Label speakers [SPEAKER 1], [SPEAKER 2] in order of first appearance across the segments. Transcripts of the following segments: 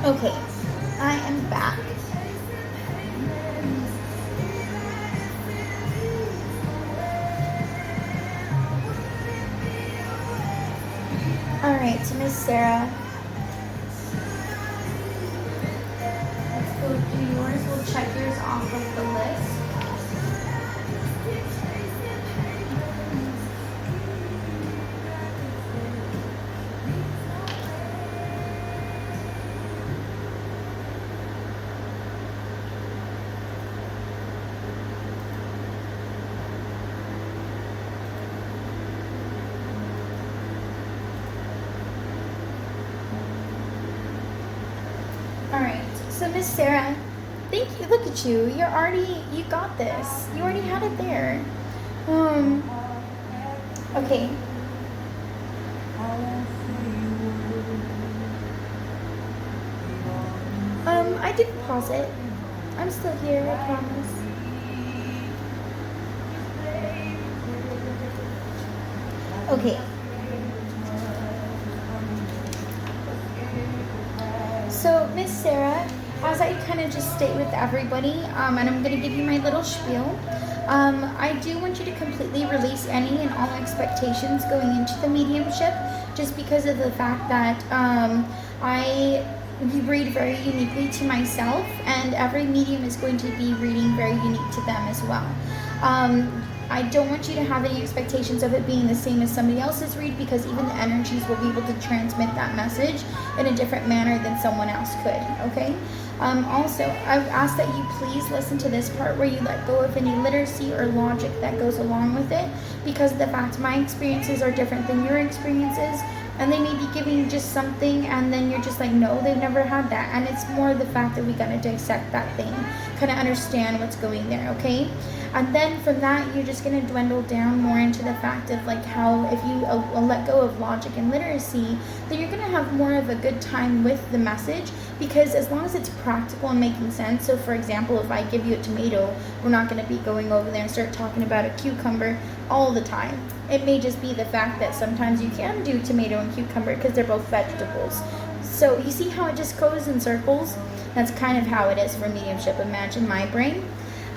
[SPEAKER 1] Okay, I am back. Alright, so Miss Sarah, let's go do yours. We'll check yours off of the list. Alright, so Miss Sarah, thank you. Look at you. You got this. You already had it there. Okay. I didn't pause it. I'm still here, I promise. Okay. So, Miss Sarah, as I kind of just state with everybody, and I'm going to give you my little spiel, I do want you to completely release any and all expectations going into the mediumship, just because of the fact that I read very uniquely to myself, and every medium is going to be reading very unique to them as well. I don't want you to have any expectations of it being the same as somebody else's read, because even the energies will be able to transmit that message in a different manner than someone else could, okay? Also, I ask that you please listen to this part where you let go of any literacy or logic that goes along with it, because of the fact my experiences are different than your experiences, and they may be giving you just something and then you're just like, no, they've never had that. And it's more the fact that we gotta dissect that thing, kind of understand what's going there, okay? And then from that, you're just going to dwindle down more into the fact of like how if you let go of logic and literacy, then you're going to have more of a good time with the message, because as long as it's practical and making sense. So for example, if I give you a tomato, we're not going to be going over there and start talking about a cucumber all the time. It may just be the fact that sometimes you can do tomato and cucumber because they're both vegetables. So you see how it just goes in circles? That's kind of how it is for mediumship. Imagine my brain.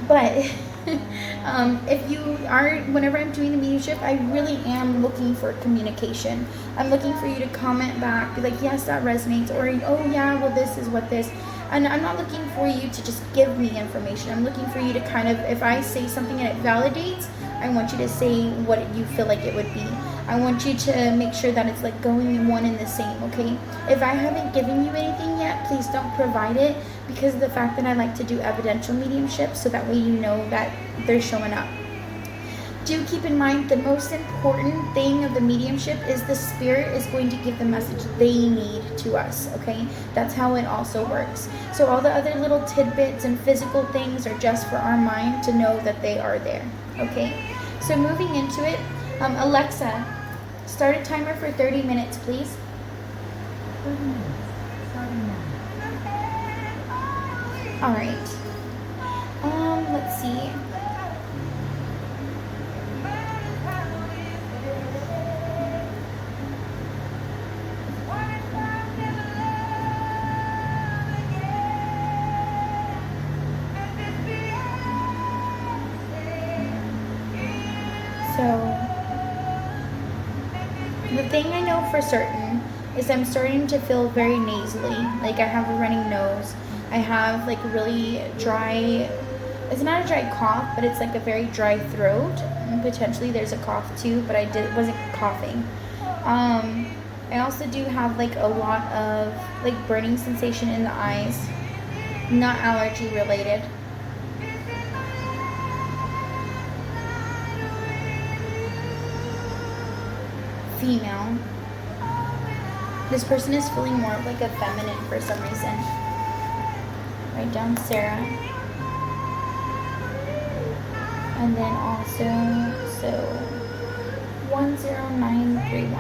[SPEAKER 1] But if you are, whenever I'm doing the mediumship, I really am looking for communication. I'm looking for you to comment back, be like, yes, that resonates, or oh yeah, well this is what this. And I'm not looking for you to just give me information. I'm looking for you to kind of, if I say something and it validates, I want you to say what you feel like it would be. I want you to make sure that it's like going in one and the same, okay? If I haven't given you anything yet, please don't provide it, because of the fact that I like to do evidential mediumship, so that way you know that they're showing up. Do keep in mind the most important thing of the mediumship is the spirit is going to give the message they need to us, okay? That's how it also works. So all the other little tidbits and physical things are just for our mind to know that they are there, okay? So moving into it, Alexa, start a timer for 30 minutes, please.
[SPEAKER 2] 30 minutes. Starting now.
[SPEAKER 1] All right. Let's see. So, the thing I know for certain is I'm starting to feel very nasally. Like I have a running nose. I have like really dry, it's not a dry cough, but it's like a very dry throat. And potentially there's a cough too, but wasn't coughing. I also do have like a lot of like burning sensation in the eyes, not allergy related. Female. This person is feeling more of like a feminine for some reason. Write down Sarah. And then also, so 10931.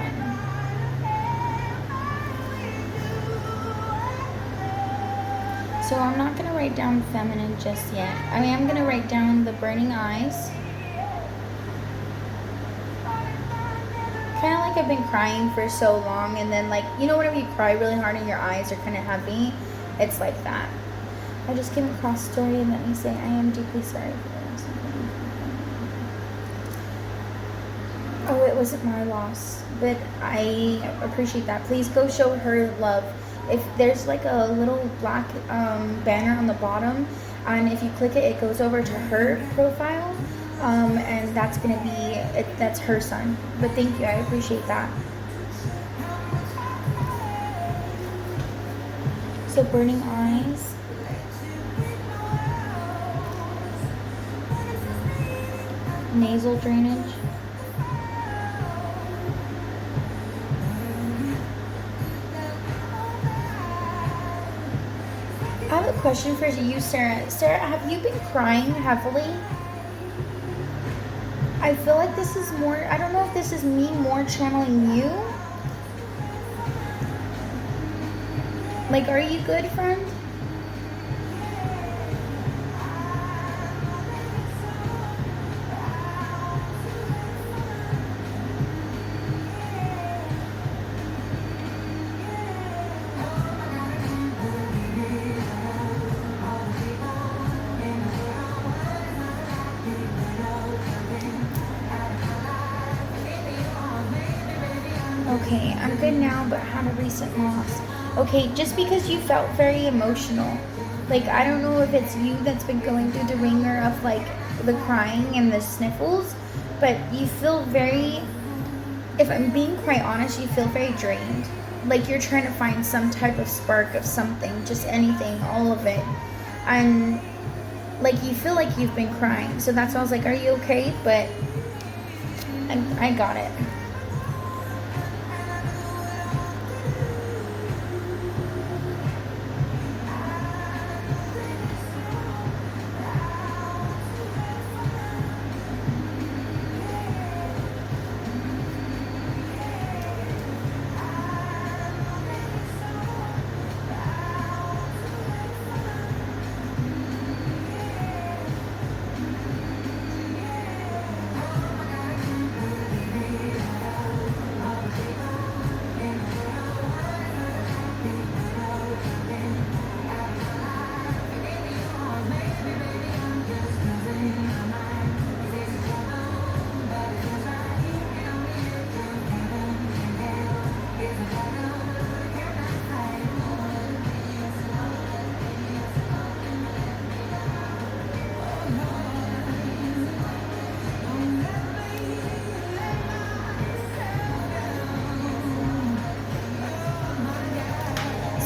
[SPEAKER 1] So I'm not going to write down feminine just yet. I mean, I'm going to write down the burning eyes. Kind of like I've been crying for so long, and then like, you know, whenever you cry really hard and your eyes are kind of heavy, it's like that. I just came across a story and let me say I am deeply sorry for this. Oh, it wasn't my loss, but I appreciate that. Please go show her love. If there's like a little black banner on the bottom, and if you click it, it goes over to her profile, and that's gonna be that's her son. But thank you, I appreciate that. So burning eyes. Nasal drainage. I have a question for you, Sarah. Sarah, have you been crying heavily? I feel like this is more, I don't know if this is me more channeling you. Like, are you good, friend? Okay, I'm good now, but had a recent loss. Okay, just because you felt very emotional. Like, I don't know if it's you that's been going through the ringer of, like, the crying and the sniffles, but you feel very, if I'm being quite honest, you feel very drained. Like, you're trying to find some type of spark of something, just anything, all of it. And, like, you feel like you've been crying. So that's why I was like, are you okay? But I got it.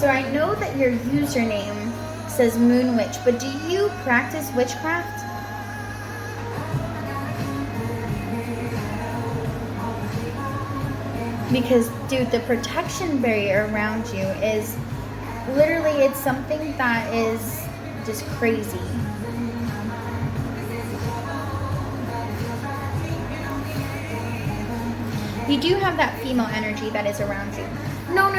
[SPEAKER 1] So I know that your username says Moon Witch, but do you practice witchcraft? Because, dude, the protection barrier around you is literally, it's something that is just crazy. You do have that female energy that is around you. No.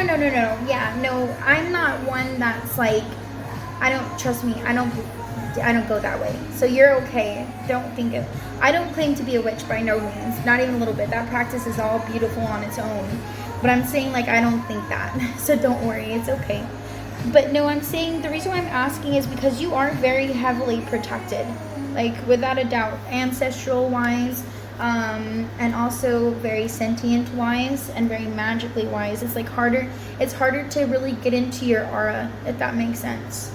[SPEAKER 1] Yeah, no, I'm not one that's like, I don't, trust me, I don't go that way. So you're okay. Don't think of, I don't claim to be a witch by no means, not even a little bit. That practice is all beautiful on its own. But I'm saying, like, I don't think that. So don't worry, it's okay. But no, I'm saying the reason why I'm asking is because you are very heavily protected. Like, without a doubt, ancestral wise, and also very sentient wise and very magically wise. It's like it's harder to really get into your aura, if that makes sense.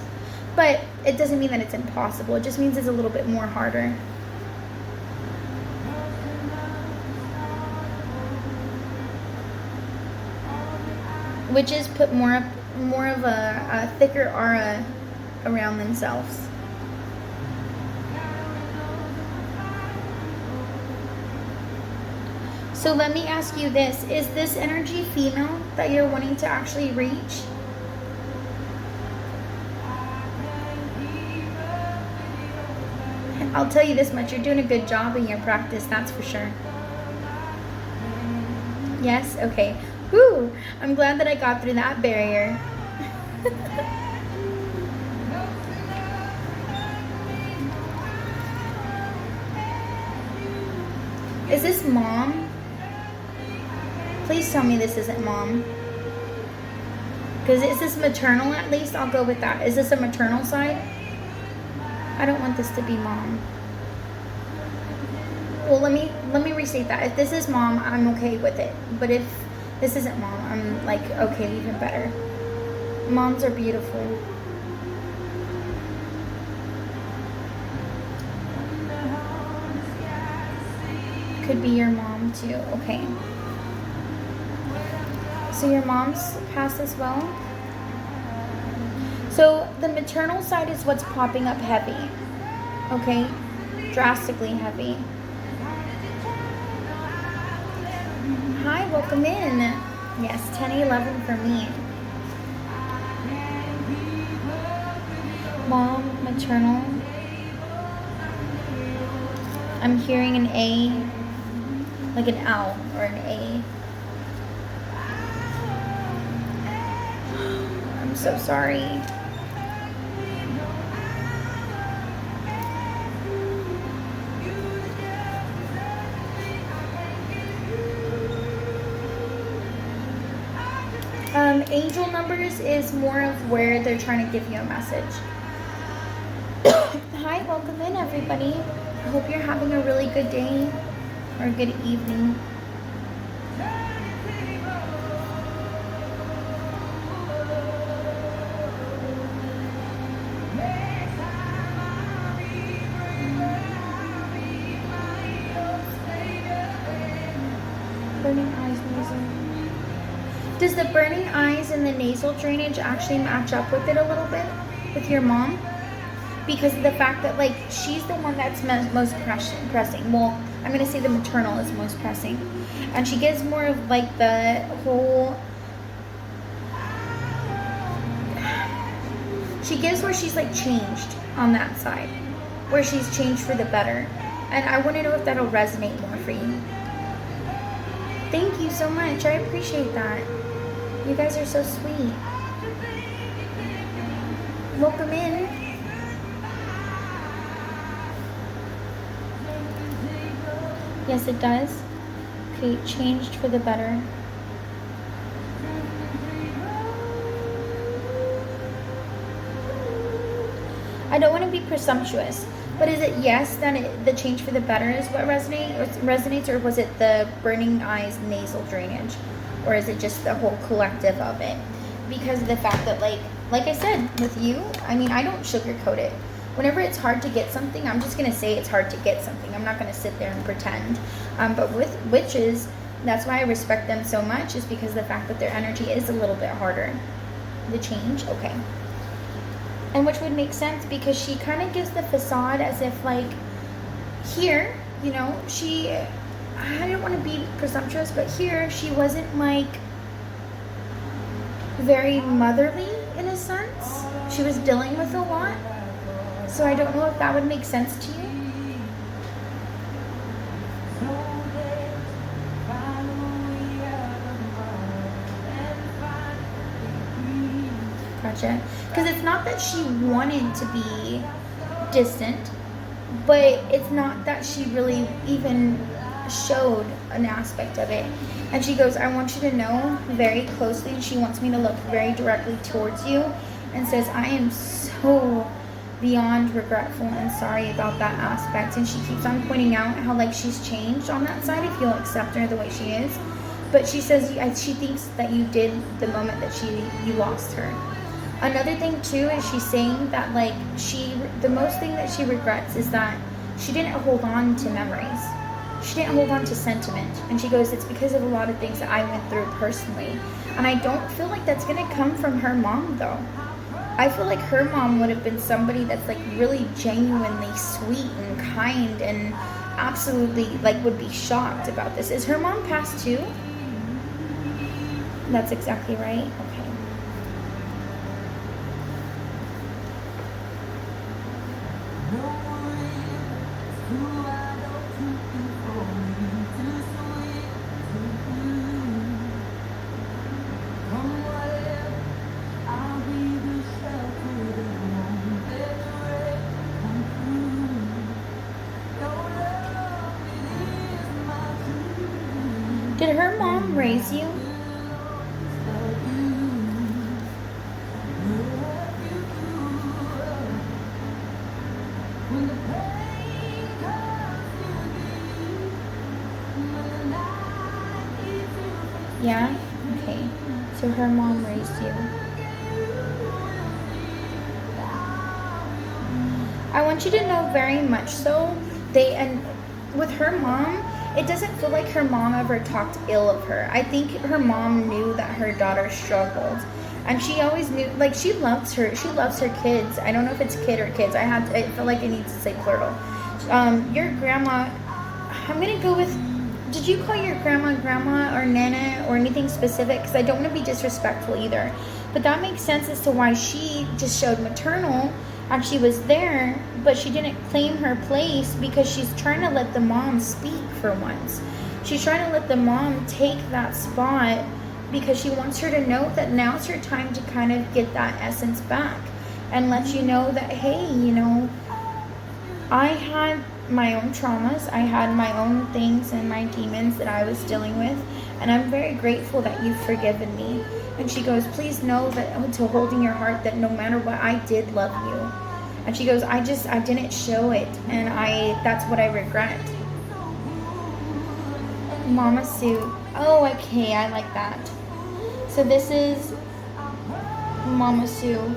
[SPEAKER 1] But it doesn't mean that it's impossible. It just means it's a little bit more harder. Witches put more of a thicker aura around themselves. So let me ask you this. Is this energy female that you're wanting to actually reach? I'll tell you this much. You're doing a good job in your practice, that's for sure. Yes? Okay. Whew. I'm glad that I got through that barrier. Is this mom? Please tell me this isn't mom. Because is this maternal at least? I'll go with that. Is this a maternal side? I don't want this to be mom. Well, let me restate that. If this is mom, I'm okay with it. But if this isn't mom, I'm like, okay, even better. Moms are beautiful. Could be your mom too. Okay. So your mom's passed as well. So the maternal side is what's popping up heavy. Okay? Drastically heavy. Hi, welcome in. Yes, 10-11 for me. Mom, maternal. I'm hearing an A, like an L or an A. I'm so sorry. Angel numbers is more of where they're trying to give you a message. Hi, welcome in everybody. I hope you're having a really good day or a good evening. Burning eyes, nasal. Does the burning eyes and the nasal drainage actually match up with it a little bit with your mom? Because of the fact that, like, she's the one that's most pressing. Well, I'm going to say the maternal is most pressing. And she gives more of, like, the whole... She gives where she's, like, changed on that side. Where she's changed for the better. And I want to know if that'll resonate more for you. Thank you so much. I appreciate that. You guys are so sweet. Welcome in. Yes, it does. Okay, changed for the better. I don't want to be presumptuous, but is it yes that the change for the better is what resonates, or was it the burning eyes nasal drainage, or is it just the whole collective of it? Because of the fact that, like I said with you, I mean, I don't sugarcoat it. Whenever it's hard to get something, I'm just going to say it's hard to get something. I'm not going to sit there and pretend. But with witches, that's why I respect them so much, is because of the fact that their energy is a little bit harder. The change, okay. And which would make sense, because she kind of gives the facade as if, like, here, you know, I don't want to be presumptuous, but here she wasn't, like, very motherly in a sense. She was dealing with a lot. So I don't know if that would make sense to you. Gotcha. Because it's not that she wanted to be distant, but it's not that she really even showed an aspect of it. And she goes, I want you to know very closely, and she wants me to look very directly towards you, and says, I am so beyond regretful and sorry about that aspect. And she keeps on pointing out how, like, she's changed on that side if you'll accept her the way she is. But she says she thinks that you did the moment that you lost her. Another thing too is she's saying that, like, the most thing that she regrets is that she didn't hold on to memories. She didn't hold on to sentiment. And she goes, it's because of a lot of things that I went through personally. And I don't feel like that's going to come from her mom, though. I feel like her mom would have been somebody that's, like, really genuinely sweet and kind and absolutely, like, would be shocked about this. Is her mom passed too? That's exactly right. Okay. Did her mom raise you? Okay, so her mom raised you. I want you to know very much so, and with her mom, it doesn't feel like her mom ever talked ill of her. I think her mom knew that her daughter struggled. And she always knew, like, she loves her kids. I don't know if it's kid or kids. I feel like it needs to say plural. Your grandma, I'm going to go with, did you call your grandma or nana or anything specific? Because I don't want to be disrespectful either. But that makes sense as to why she just showed maternal and she was there, but she didn't claim her place because she's trying to let the mom speak for once. She's trying to let the mom take that spot because she wants her to know that now's her time to kind of get that essence back and let you know that, hey, you know, I had my own traumas, I had my own things and my demons that I was dealing with, and I'm very grateful that you've forgiven me. And she goes, please know that to hold in your heart that no matter what, I did love you. And she goes, I didn't show it, and that's what I regret. Mama Sue. Oh, okay, I like that. So this is Mama Sue.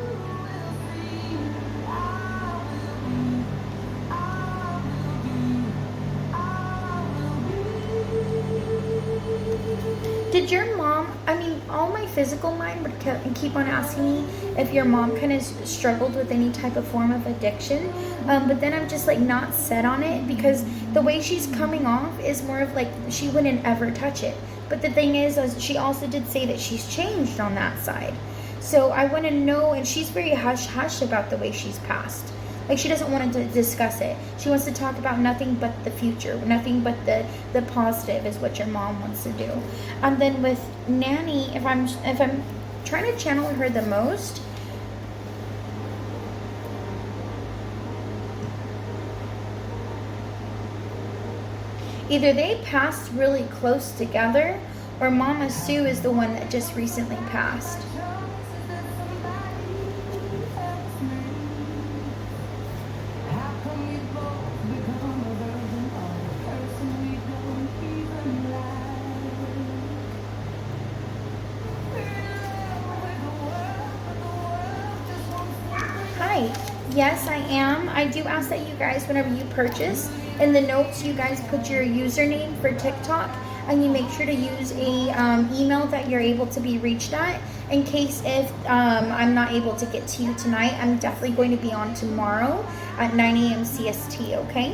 [SPEAKER 1] Did your mom, I mean, all my physical mind would keep on asking me if your mom kind of struggled with any type of form of addiction. But then I'm just like not set on it because the way she's coming off is more of like she wouldn't ever touch it. But the thing is she also did say that she's changed on that side. So I want to know, and she's very hush-hush about the way she's passed. Like, she doesn't want to discuss it. She wants to talk about nothing but the future. Nothing but the positive is what your mom wants to do. And then with Nanny, if I'm trying to channel her the most, either they passed really close together or Mama Sue is the one that just recently passed. Yes, I am. I do ask that you guys, whenever you purchase, in the notes, you guys put your username for TikTok, and you make sure to use a email that you're able to be reached at. In case if I'm not able to get to you tonight, I'm definitely going to be on tomorrow at 9 a.m. CST, okay?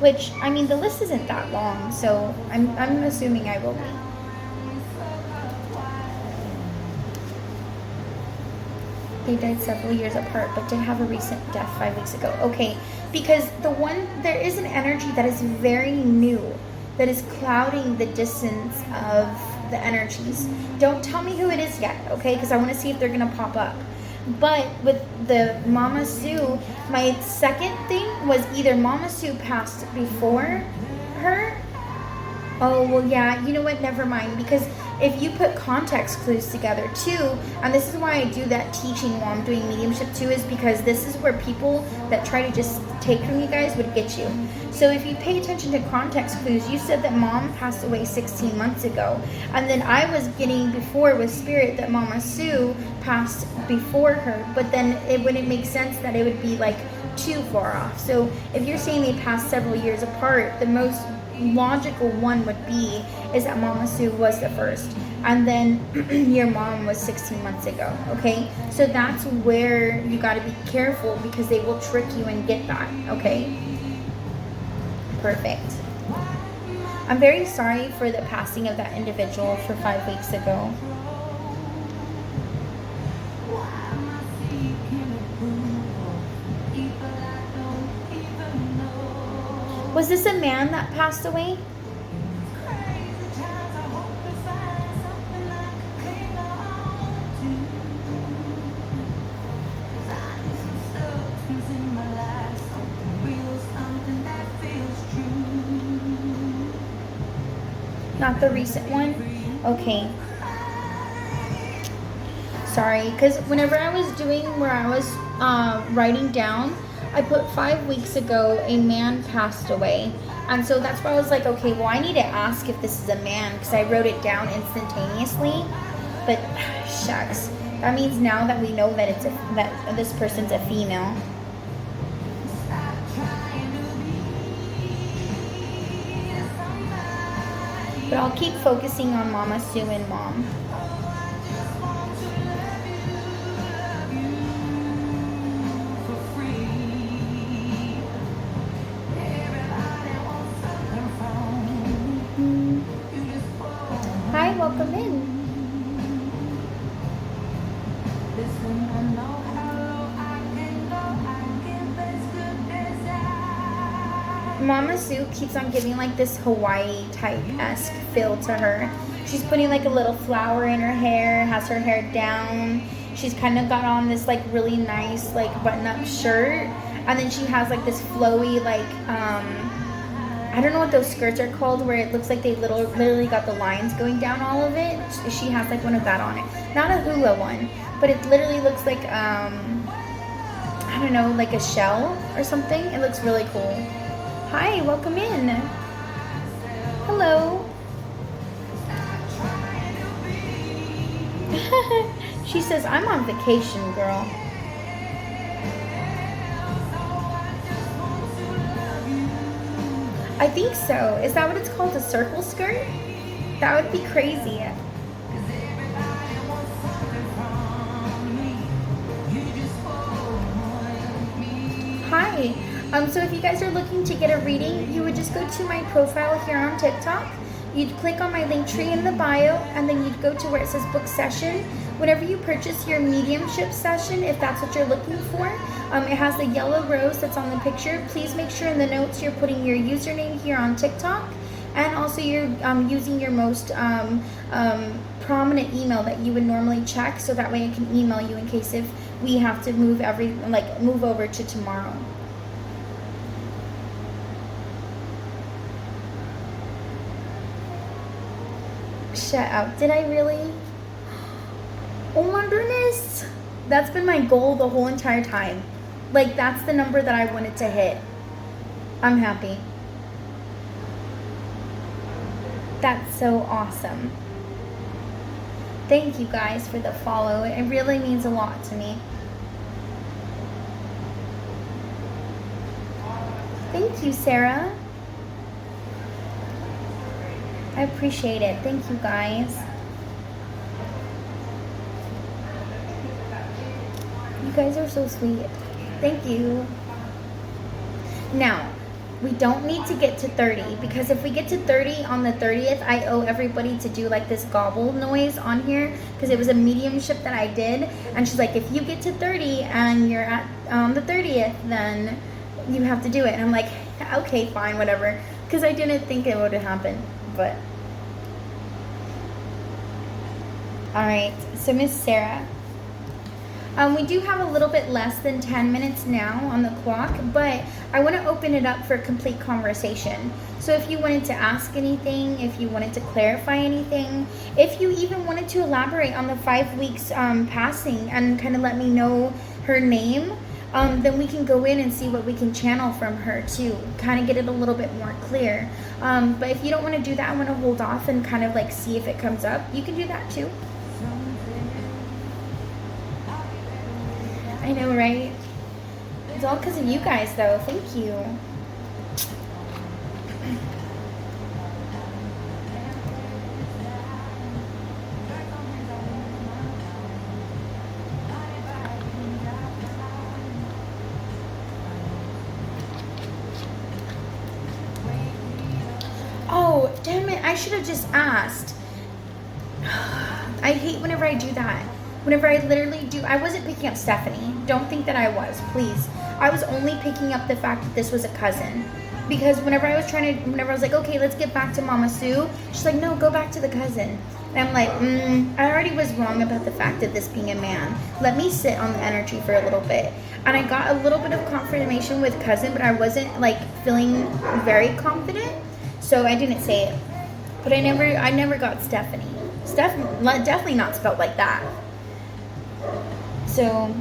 [SPEAKER 1] Which, I mean, the list isn't that long, so I'm assuming I will be. They died several years apart, but did have a recent death 5 weeks ago. Okay, because there is an energy that is very new, that is clouding the distance of the energies. Don't tell me who it is yet, okay? Because I want to see if they're going to pop up. But with the Mama Sue, my second thing was either Mama Sue passed before her. Oh, well, yeah, you know what? Never mind. Because if you put context clues together too, and this is why I do that teaching while I'm doing mediumship too, is because this is where people that try to just take from you guys would get you. So if you pay attention to context clues, you said that Mom passed away 16 months ago. And then I was getting before with Spirit that Mama Sue passed before her, but then it wouldn't make sense that it would be like too far off. So if you're saying they passed several years apart, the most logical one would be is that Mama Sue was the first, and then your mom was 16 months ago, okay? So that's where you got to be careful, because they will trick you and get that, okay? Perfect. I'm very sorry for the passing of that individual for 5 weeks ago. Was this a man that passed away? Not the recent one? Okay. Sorry, because whenever I was doing where I was writing down, I put 5 weeks ago a man passed away, And so that's why I was like, okay, well, I need to ask if this is a man because I wrote it down instantaneously. But shucks, that means now that we know that that this person's a female. But I'll keep focusing on Mama Sue and Mom. Hi, welcome in. Mama Sue keeps on giving like this Hawaii type-esque feel to her. She's putting like a little flower in her hair, has her hair down. She's kind of got on this like really nice like button-up shirt. And then she has like this flowy like, I don't know what those skirts are called where it looks like they literally got the lines going down all of it. She has like one of that on it. Not a hula one, but it literally looks like, I don't know, like a shell or something. It looks really cool. Hi, welcome in. Hello. She says, I'm on vacation, girl. I think so. Is that what it's called? A circle skirt? That would be crazy. Hi. So if you guys are looking to get a reading, you would just go to my profile here on TikTok. You'd click on my link tree in the bio, and then you'd go to where it says book session. Whenever you purchase your mediumship session, if that's what you're looking for, it has the yellow rose that's on the picture. Please make sure in the notes you're putting your username here on TikTok, and also you're using your most prominent email that you would normally check, so that way I can email you in case if we have to move over to tomorrow. Shut up. Did I really? Oh my goodness. That's been my goal the whole entire time. Like, that's the number that I wanted to hit. I'm happy. That's so awesome. Thank you guys for the follow. It really means a lot to me. Thank you, Sarah. I appreciate it. Thank you, guys. You guys are so sweet. Thank you. Now, we don't need to get to 30, because if we get to 30 on the 30th, I owe everybody to do like this gobble noise on here, because it was a mediumship that I did, and she's like, if you get to 30 and you're at the 30th, then you have to do it. And I'm like, okay, fine, whatever, because I didn't think it would happen. But all right, so Miss Sarah, we do have a little bit less than 10 minutes now on the clock, but I want to open it up for complete conversation. So if you wanted to ask anything, if you wanted to clarify anything, if you even wanted to elaborate on the 5 weeks passing and kind of let me know her name, then we can go in and see what we can channel from her to kind of get it a little bit more clear. But if you don't want to do that, I want to hold off and kind of like see if it comes up. You can do that too. I know, right? It's all because of you guys, though. Thank you. Oh, damn it. I should have just asked. I hate whenever I do that. Whenever I literally do, I wasn't picking up Stephanie. Don't think that I was, please. I was only picking up the fact that this was a cousin. Because whenever I was like, okay, let's get back to Mama Sue, she's like, no, go back to the cousin. And I'm like, I already was wrong about the fact of this being a man. Let me sit on the energy for a little bit. And I got a little bit of confirmation with cousin, but I wasn't like feeling very confident. So I didn't say it. But I never got Stephanie. Definitely not spelled like that. So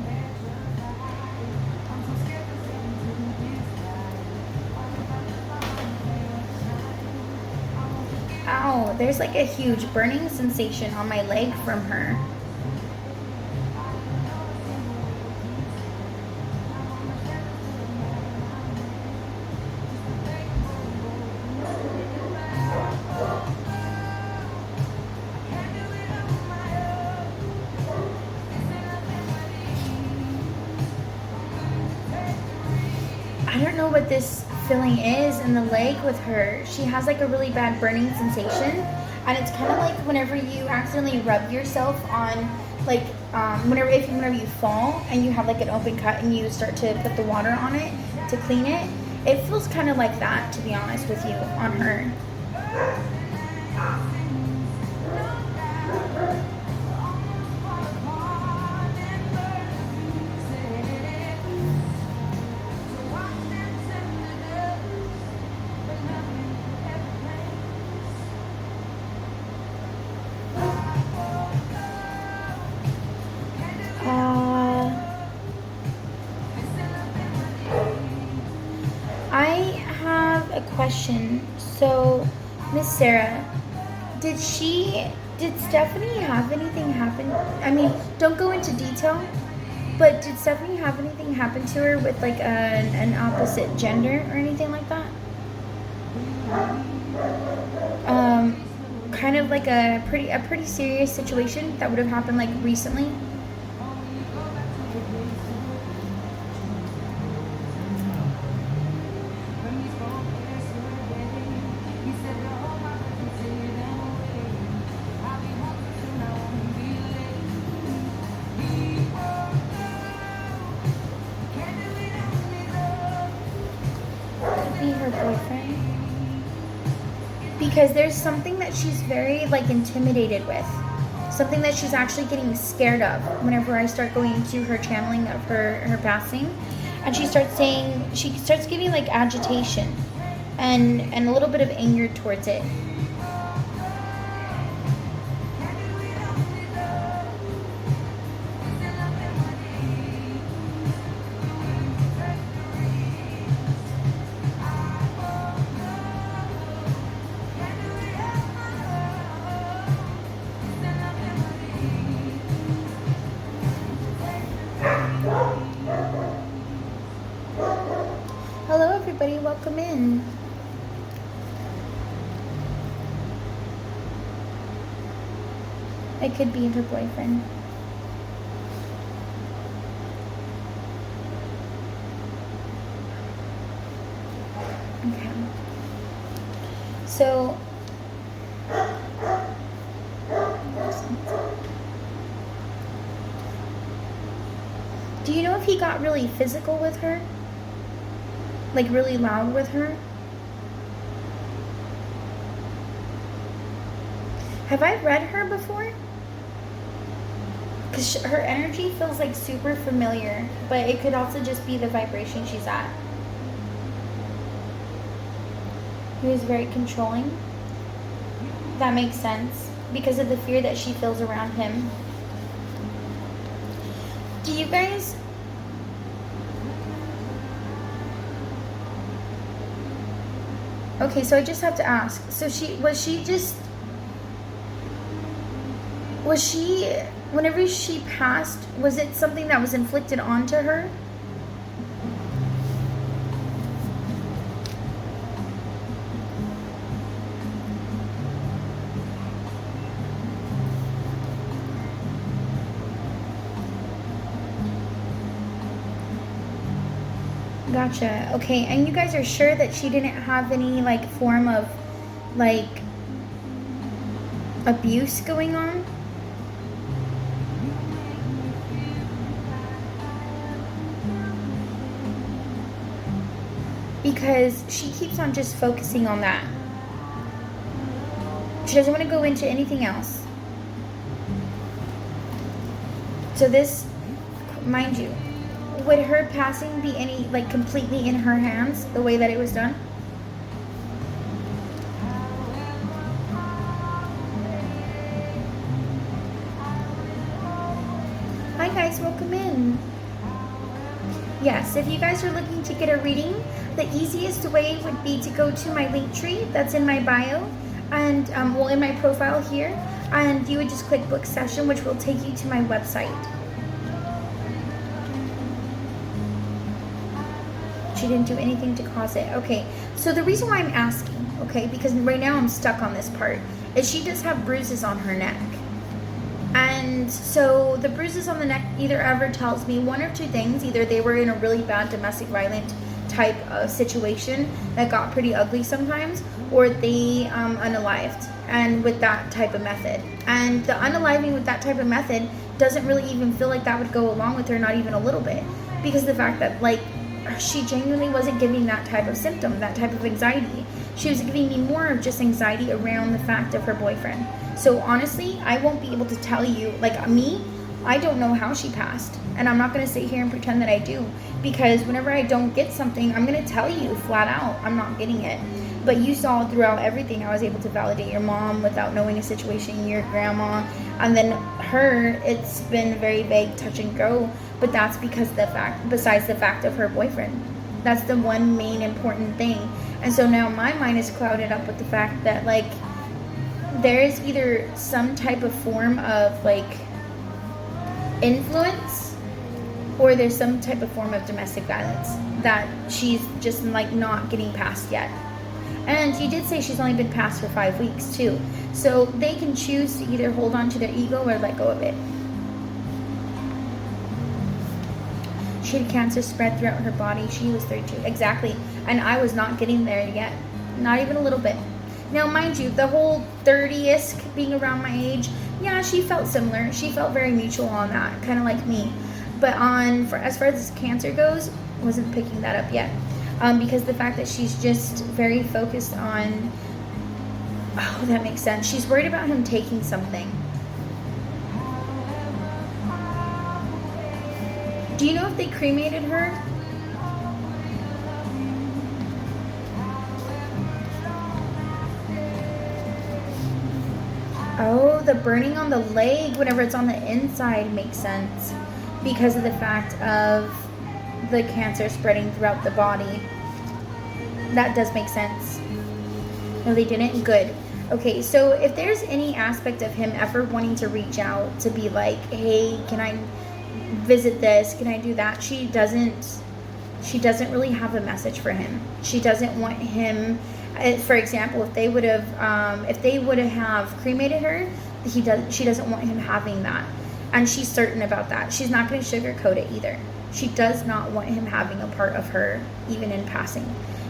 [SPEAKER 1] wow, there's like a huge burning sensation on my leg from her. I don't know what this feeling is in the leg with her. She has like a really bad burning sensation, and it's kind of like whenever you accidentally rub yourself on, like whenever you fall and you have like an open cut and you start to put the water on it to clean it. It feels kind of like that, to be honest with you, on her. I have a question. So, Miss Sarah, did Stephanie have anything happen? I mean, don't go into detail, but did Stephanie have anything happen to her with like an opposite gender or anything like that? Kind of like a pretty serious situation that would have happened like recently. Be her boyfriend, because there's something that she's very like intimidated with, something that she's actually getting scared of whenever I start going into her channeling of her passing, and she starts getting like agitation and a little bit of anger towards it. Hello everybody, welcome in. It could be her boyfriend. Okay. So do you know if he got really physical with her? Like really loud with her? Have I read her before? Because her energy feels like super familiar, but it could also just be the vibration she's at. He was very controlling. That makes sense because of the fear that she feels around him. Do you guys... Okay, so I just have to ask. So whenever she passed, was it something that was inflicted onto her? Gotcha. Okay, and you guys are sure that she didn't have any like form of like abuse going on? Because she keeps on just focusing on that. She doesn't want to go into anything else. So this, mind you, would her passing be any, like, completely in her hands, the way that it was done? Hi guys, welcome in. Yes, if you guys are looking to get a reading, the easiest way would be to go to my link tree that's in my bio. and well, in my profile here, and you would just click book session, which will take you to my website. She didn't do anything to cause it. Okay, so the reason why I'm asking, okay, because right now I'm stuck on this part, is she does have bruises on her neck. And so the bruises on the neck either ever tells me one or two things. Either they were in a really bad domestic violent type of situation that got pretty ugly sometimes, or they unalived, and with that type of method. And the unaliving with that type of method doesn't really even feel like that would go along with her, not even a little bit, because the fact that, like, she genuinely wasn't giving that type of symptom, that type of anxiety. She was giving me more of just anxiety around the fact of her boyfriend. So honestly, I won't be able to tell you, like me, I don't know how she passed. And I'm not going to sit here and pretend that I do. Because whenever I don't get something, I'm going to tell you flat out, I'm not getting it. But you saw throughout everything, I was able to validate your mom without knowing a situation, your grandma. And then her, it's been very vague, touch and go. But that's because besides the fact of her boyfriend. That's the one main important thing. And so now my mind is clouded up with the fact that, like, there is either some type of form of, like, influence, or there's some type of form of domestic violence that she's just, like, not getting past yet. And you did say she's only been past for 5 weeks too. So they can choose to either hold on to their ego or let go of it. She had cancer spread throughout her body. She was 32. Exactly. And I was not getting there yet. Not even a little bit. Now, mind you, the whole 30-ish being around my age, yeah, she felt similar. She felt very mutual on that, kind of like me. But as far as cancer goes, wasn't picking that up yet. Because the fact that she's just very focused on, oh, that makes sense. She's worried about him taking something. Do you know if they cremated her? Oh, the burning on the leg whenever it's on the inside makes sense. Because of the fact of the cancer spreading throughout the body. That does make sense. No, they didn't? Good. Okay, so if there's any aspect of him ever wanting to reach out to be like, hey, can I visit this? Can I do that? She doesn't really have a message for him. She doesn't want him, for example, if they would have cremated her, she doesn't want him having that. And she's certain about that. She's not going to sugarcoat it either. She does not want him having a part of her, even in passing,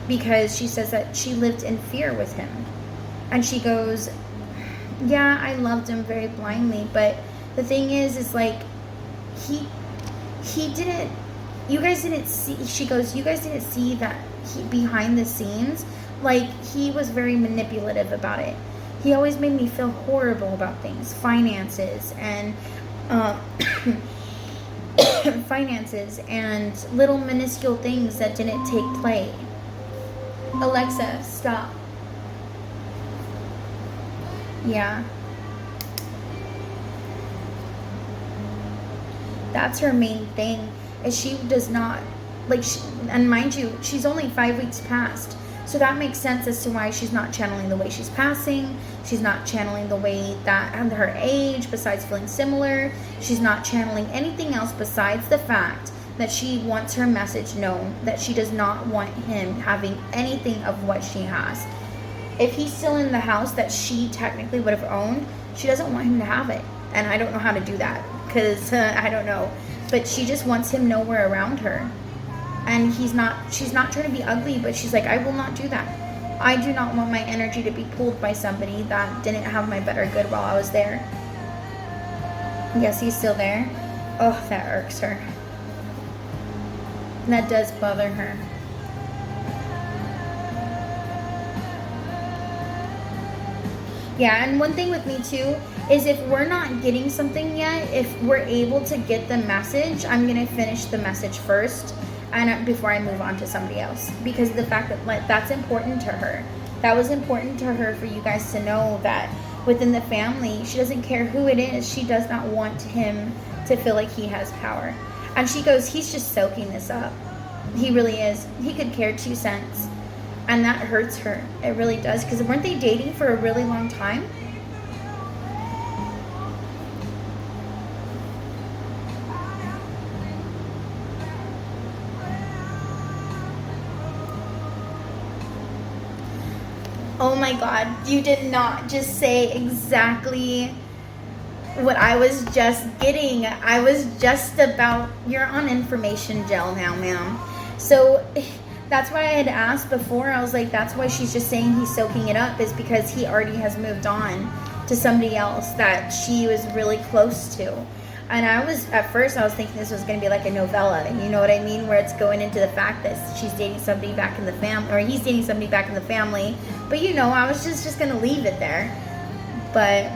[SPEAKER 1] because she says that she lived in fear with him. And she goes, yeah, I loved him very blindly, but the thing is like, he didn't, you guys didn't see, she goes, you guys didn't see that behind the scenes, like, he was very manipulative about it. He always made me feel horrible about things, finances and little minuscule things that didn't take play. Alexa, stop. Yeah. That's her main thing, is she does not, like, and mind you, she's only 5 weeks past. So that makes sense as to why she's not channeling the way she's passing. She's not channeling the way that, and her age, besides feeling similar. She's not channeling anything else besides the fact that she wants her message known, that she does not want him having anything of what she has. If he's still in the house that she technically would have owned, she doesn't want him to have it. And I don't know how to do that, because I don't know. But she just wants him nowhere around her. And she's not trying to be ugly, but she's like, I will not do that. I do not want my energy to be pulled by somebody that didn't have my better good while I was there. Yes, he's still there. Oh, that irks her. That does bother her. Yeah, and one thing with me too is if we're not getting something yet, if we're able to get the message, I'm going to finish the message first. And before I move on to somebody else, because of the fact that, like, that's important to her. That was important to her for you guys to know that within the family, she doesn't care who it is. She does not want him to feel like he has power. And she goes, he's just soaking this up. He really is. He could care 2 cents. And that hurts her. It really does. Because weren't they dating for a really long time? Oh my God, you did not just say exactly what I was just getting. I was just about, you're on information gel now, ma'am. So that's why I had asked before. I was like, that's why she's just saying he's soaking it up, is because he already has moved on to somebody else that she was really close to. And at first I was thinking this was going to be like a novella, you know what I mean? Where it's going into the fact that she's dating somebody back in the family, or he's dating somebody back in the family. But you know, I was just going to leave it there. But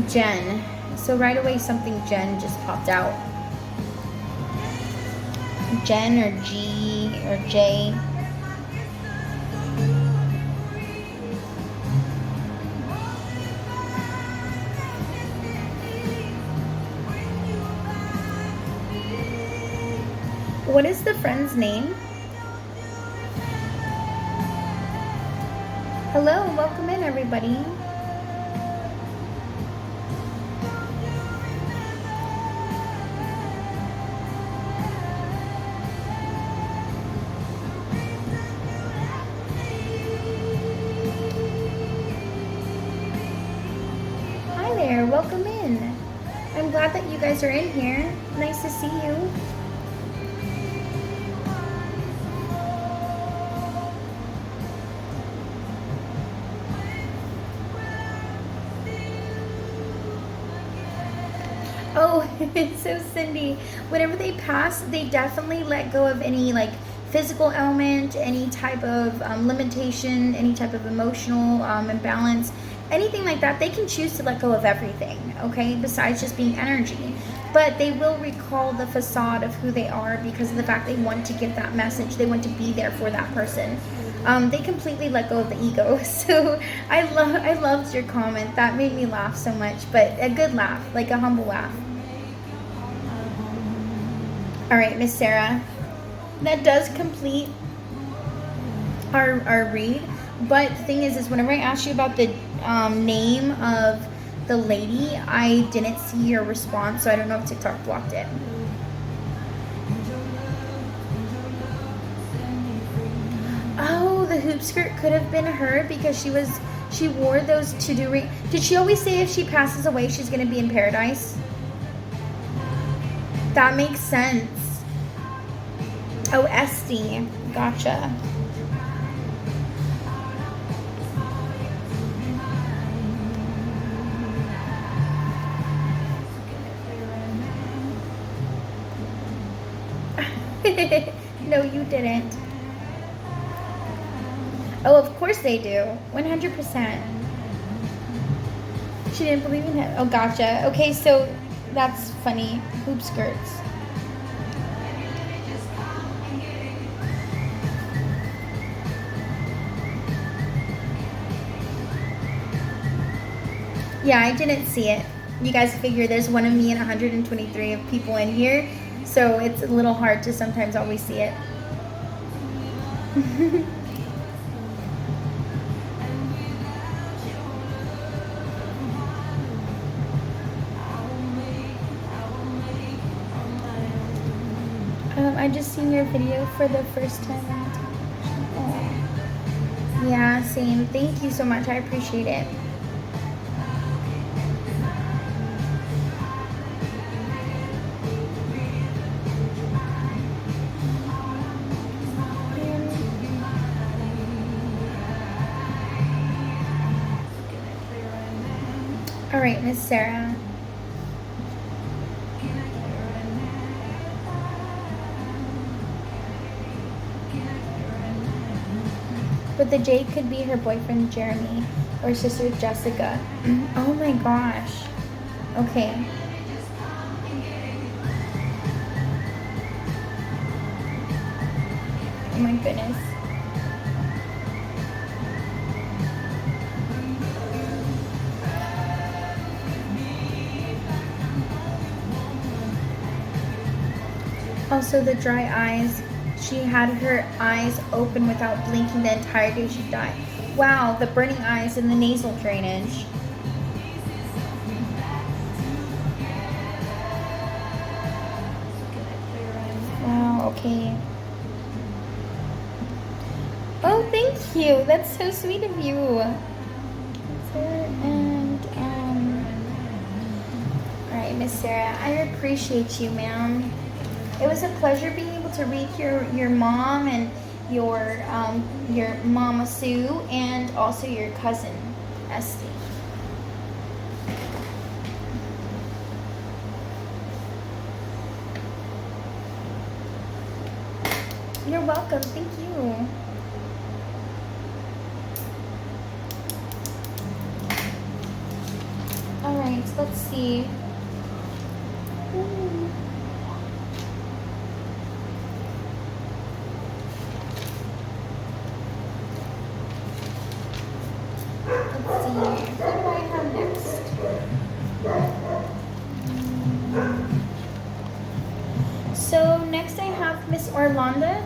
[SPEAKER 1] Jen. So right away something Jen just popped out. Jen or G or J. What is the friend's name? Hello, welcome in everybody. Welcome in. I'm glad that you guys are in here. Nice to see you. Oh, so Cindy, whenever they pass, they definitely let go of any like physical element, any type of limitation, any type of emotional imbalance. Anything like that, they can choose to let go of everything, okay, besides just being energy. But they will recall the facade of who they are because of the fact they want to give that message. They want to be there for that person. They completely let go of the ego. So I loved your comment. That made me laugh so much, but a good laugh, like a humble laugh. All right, Miss Sarah, that does complete our read. But the thing is whenever I asked you about the name of the lady, I didn't see your response, so I don't know if TikTok blocked it. Oh, the hoop skirt could have been her because she wore those to do. Did she always say if she passes away, she's going to be in paradise? That makes sense. Oh, Esty. Gotcha. No, you didn't. Oh, of course they do. 100%. She didn't believe in it. Oh, gotcha. Okay, so that's funny. Hoop skirts. Yeah, I didn't see it. You guys figure there's one of me and 123 of people in here, so it's a little hard to sometimes always see it. I just seen your video for the first time. Oh. Yeah, same. Thank you so much. I appreciate it. All right, Miss Sarah. But the J could be her boyfriend Jeremy or sister Jessica. Oh my gosh. Okay. my goodness. Also, the dry eyes. She had her eyes open without blinking the entire day she died. Wow, the burning eyes and the nasal drainage. Wow, okay. Oh, thank you. That's so sweet of you. And, alright, Miss Sarah, I appreciate you, ma'am. It was a pleasure being able to read your mom and your Mama Sue and also your cousin, Esty. You're welcome. Thank you. Alright, so let's see. Let's see. Who do I have next? So next I have Miss Orlando.